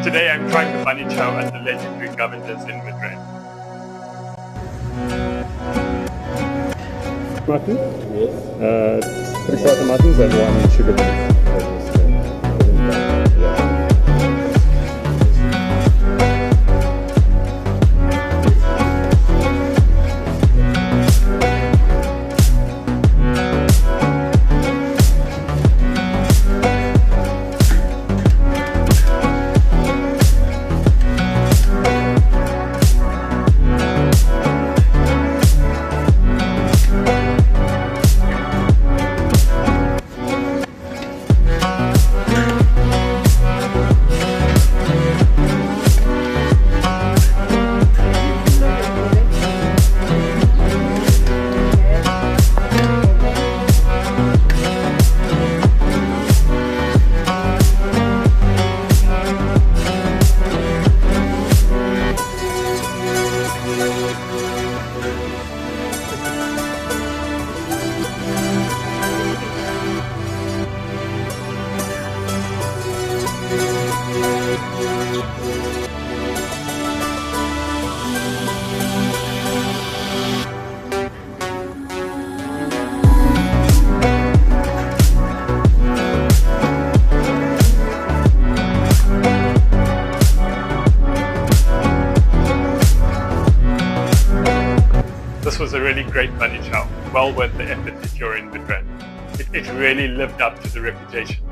Today I'm trying the bunny chow at the legendary Govenders in Madrid. Mutton? Yes. 3 quarter muttons and 1 sugar beef. This was a really great bunny chow, well worth the effort if you're in Madrid. It really lived up to the reputation.